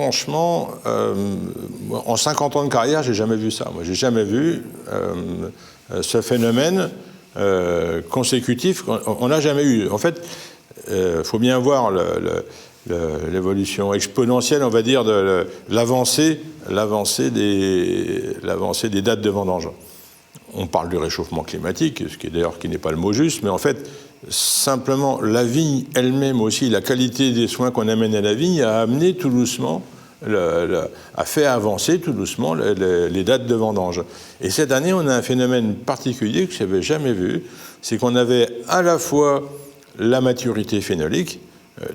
franchement, en 50 ans de carrière, j'ai jamais vu ça. Moi, j'ai jamais vu ce phénomène consécutif. On n'a jamais eu. En fait, faut bien voir l'évolution exponentielle, on va dire, de l'avancée des dates de vendange. On parle du réchauffement climatique, ce qui est d'ailleurs qui n'est pas le mot juste, mais en fait, simplement la vigne elle-même aussi, la qualité des soins qu'on amène à la vigne a amené tout doucement, a fait avancer tout doucement les dates de vendange. Et cette année, on a un phénomène particulier que je n'avais jamais vu, c'est qu'on avait à la fois la maturité phénolique,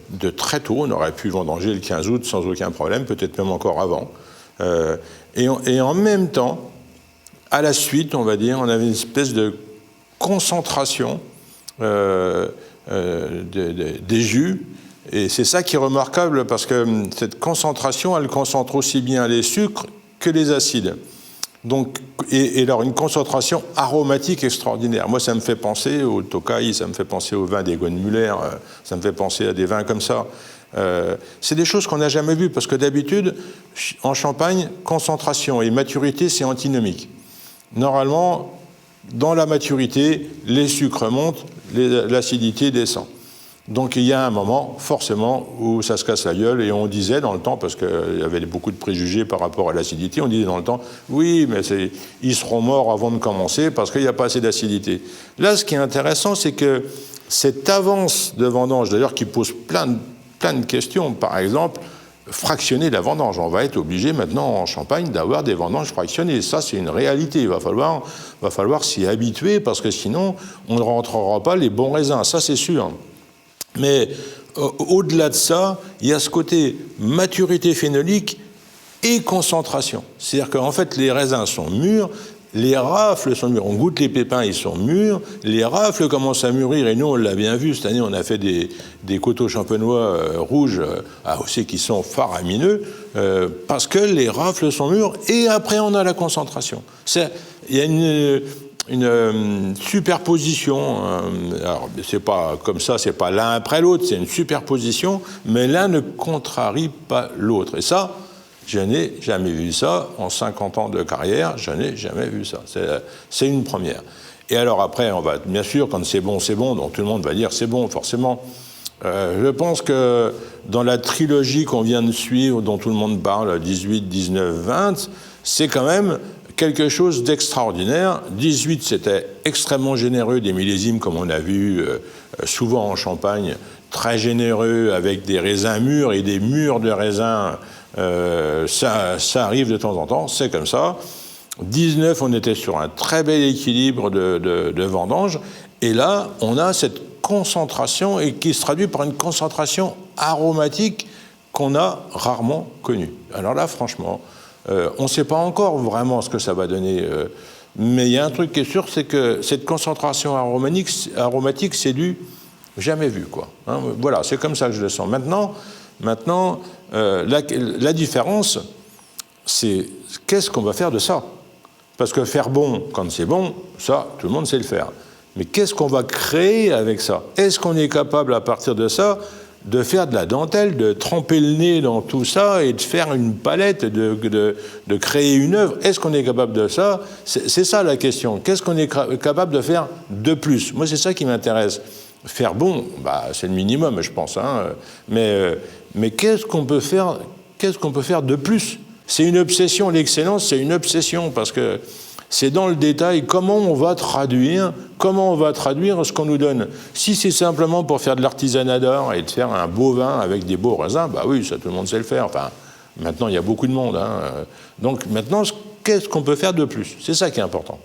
de très tôt, on aurait pu vendanger le 15 août sans aucun problème, peut-être même encore avant, et en même temps, à la suite, on va dire, on avait une espèce de concentration des jus, et c'est ça qui est remarquable parce que cette concentration, elle concentre aussi bien les sucres que les acides. Donc, et alors une concentration aromatique extraordinaire. Moi, ça me fait penser au Tokai, ça me fait penser au vin d'Egon-Müller, ça me fait penser à des vins comme ça. C'est des choses qu'on n'a jamais vues parce que d'habitude, en Champagne, concentration et maturité, c'est antinomique. Normalement, dans la maturité, les sucres montent, l'acidité descend. Donc il y a un moment, forcément, où ça se casse la gueule, et on disait dans le temps, parce qu'il y avait beaucoup de préjugés par rapport à l'acidité, on disait dans le temps, oui, mais ils seront morts avant de commencer, parce qu'il n'y a pas assez d'acidité. Là, ce qui est intéressant, c'est que cette avance de vendange, d'ailleurs, qui pose plein de questions, par exemple, fractionner la vendange. On va être obligé maintenant en Champagne d'avoir des vendanges fractionnées. Ça, c'est une réalité. Il va falloir s'y habituer, parce que sinon, on ne rentrera pas les bons raisins. Ça, c'est sûr. Mais au-delà de ça, il y a ce côté maturité phénolique et concentration. C'est-à-dire qu'en fait, les raisins sont mûrs, les rafles sont mûrs. On goûte les pépins, ils sont mûrs, les rafles commencent à mûrir, et nous, on l'a bien vu, cette année, on a fait des coteaux champenois rouges aussi qui sont faramineux, parce que les rafles sont mûres, et après, on a la concentration. Il y a une superposition, alors c'est pas comme ça, c'est pas l'un après l'autre, c'est une superposition, mais l'un ne contrarie pas l'autre. Et ça, je n'ai jamais vu ça en 50 ans de carrière, je n'ai jamais vu ça. C'est une première. Et alors après, on va, bien sûr, quand c'est bon, donc tout le monde va dire c'est bon, forcément. Je pense que dans la trilogie qu'on vient de suivre, dont tout le monde parle, 18, 19, 20, c'est quand même quelque chose d'extraordinaire. 18, c'était extrêmement généreux, des millésimes, comme on a vu souvent en Champagne, très généreux, avec des raisins mûrs et des mûrs de raisins. Ça arrive de temps en temps, c'est comme ça. 19, on était sur un très bel équilibre de vendange. Et là, on a cette concentration, et qui se traduit par une concentration aromatique qu'on a rarement connue. Alors là, franchement, on ne sait pas encore vraiment ce que ça va donner, mais il y a un truc qui est sûr, c'est que cette concentration aromatique, c'est du jamais vu, quoi. Hein, voilà, c'est comme ça que je le sens. Maintenant, la différence, c'est qu'est-ce qu'on va faire de ça? Parce que faire bon quand c'est bon, ça, tout le monde sait le faire. Mais qu'est-ce qu'on va créer avec ça? Est-ce qu'on est capable, à partir de ça, de faire de la dentelle, de tremper le nez dans tout ça et de faire une palette, de créer une œuvre? Est-ce qu'on est capable de ça? C'est ça la question. Qu'est-ce qu'on est capable de faire de plus? Moi, c'est ça qui m'intéresse. Faire bon, bah, c'est le minimum, je pense. Hein. Mais qu'est-ce qu'on peut faire de plus? C'est une obsession. L'excellence, c'est une obsession, parce que c'est dans le détail comment on va traduire ce qu'on nous donne. Si c'est simplement pour faire de l'artisanat d'or et de faire un beau vin avec des beaux raisins, bah oui, ça tout le monde sait le faire. Enfin, maintenant, il y a beaucoup de monde. Hein. Donc maintenant, qu'est-ce qu'on peut faire de plus? C'est ça qui est important.